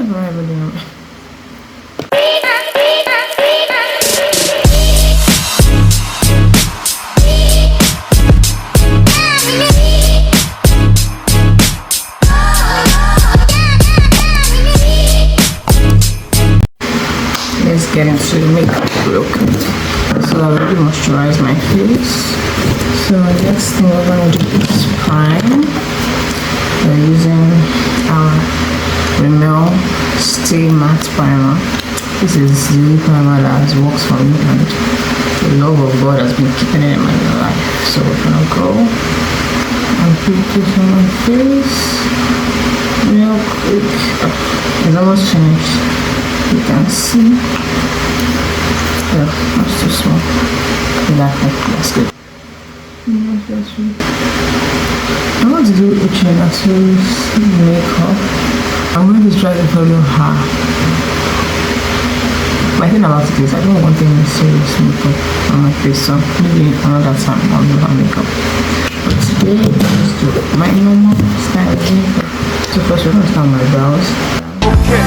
Let's get into the makeup real quick. So I already moisturized my face. So next thing we're gonna do is prime. We're using our Rimmel Stay Matte Primer. This is the primer that has worked for me, and the love of God has been keeping it in my life. So we're gonna go and put this on my face real quick. It's almost finished. You can see. Yeah, that's too small. Exactly, that's good. I want to do Uchenatu's makeup. I'm going to try to follow her. My thing about it is I don't want any serious makeup on my face, so maybe another time I'll do her makeup. But today, let's do my normal style of makeup. So first we're going to start my brows. Okay.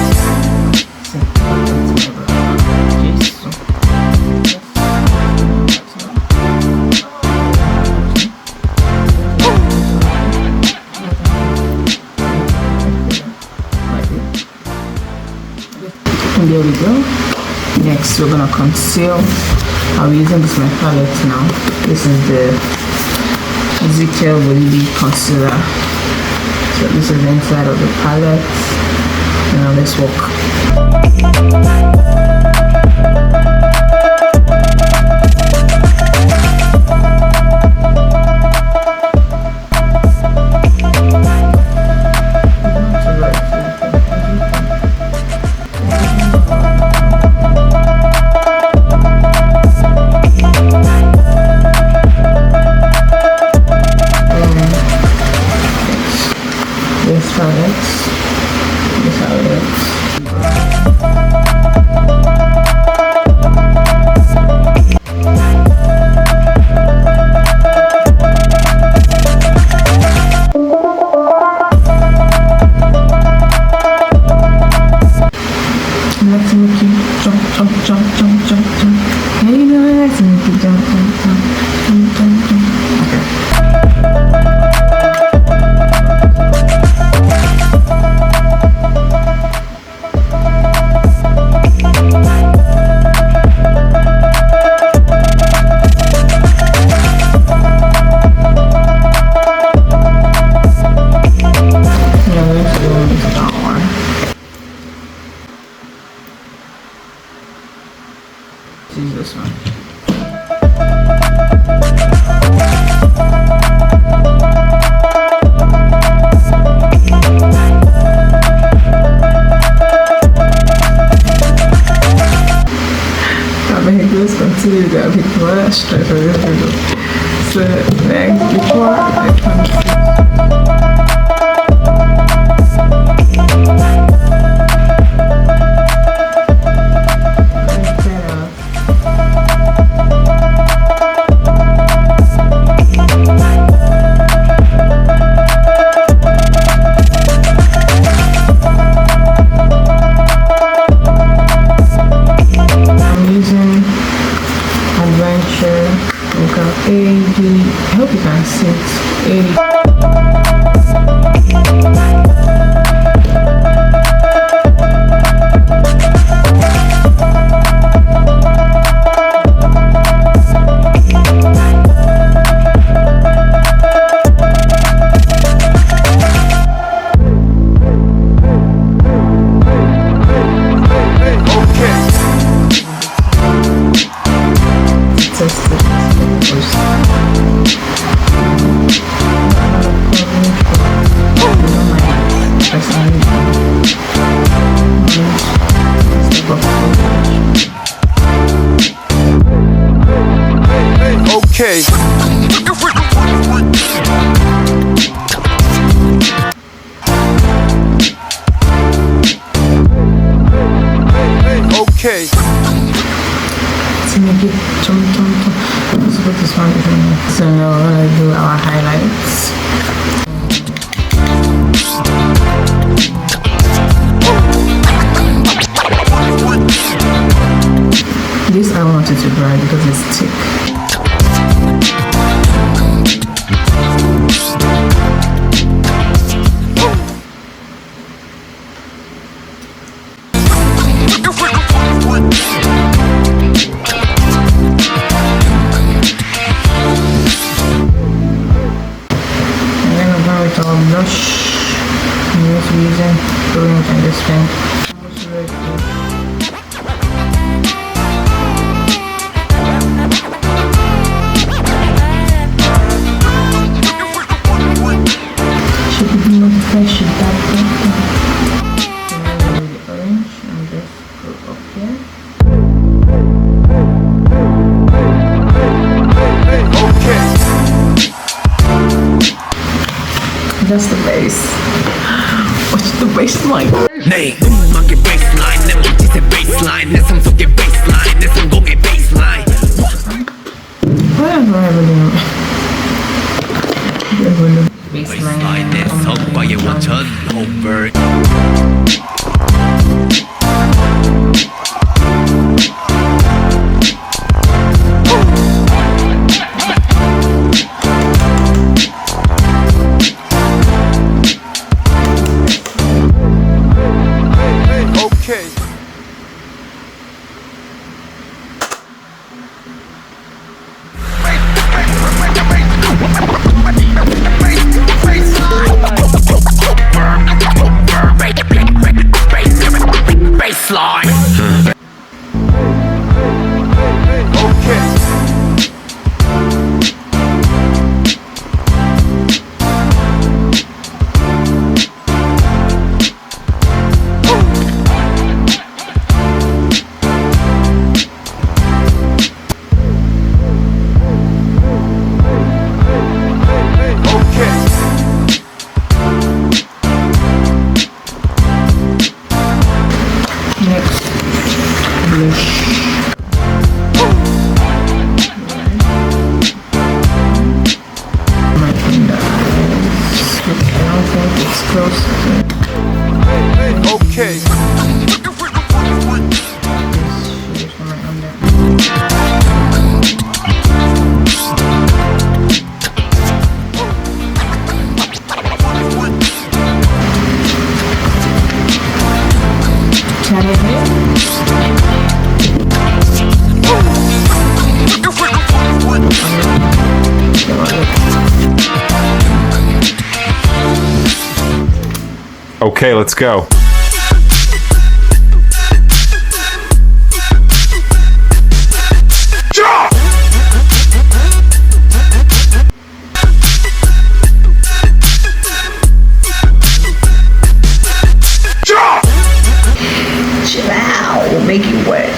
There we go. Next we're gonna conceal. I'll be using this my palette now. This is the Golibe concealer. So this is the inside of the palette. Now let's work. Use this one. Let's continue that before I straight for this video. So next, before I I hope you can see it. want it to dry because it's thick. And then we're going with our blush. I'm just using Brilliant and this pen. That's the base. What's the baseline? 네, 음악의 baseline, 내 몸짓의 baseline, 내 삶 속의 baseline, 내 성공의 baseline. Whatever I believe. Baseline, 내 성과의 원천 over. Okay. Okay, let's go. Chill out, we'll make it work.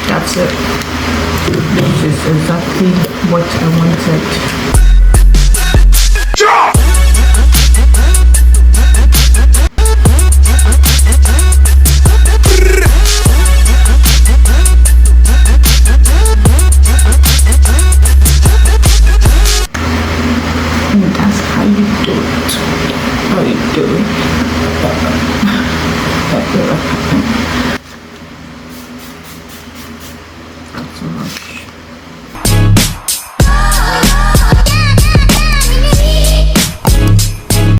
That's it. This is exactly what I wanted.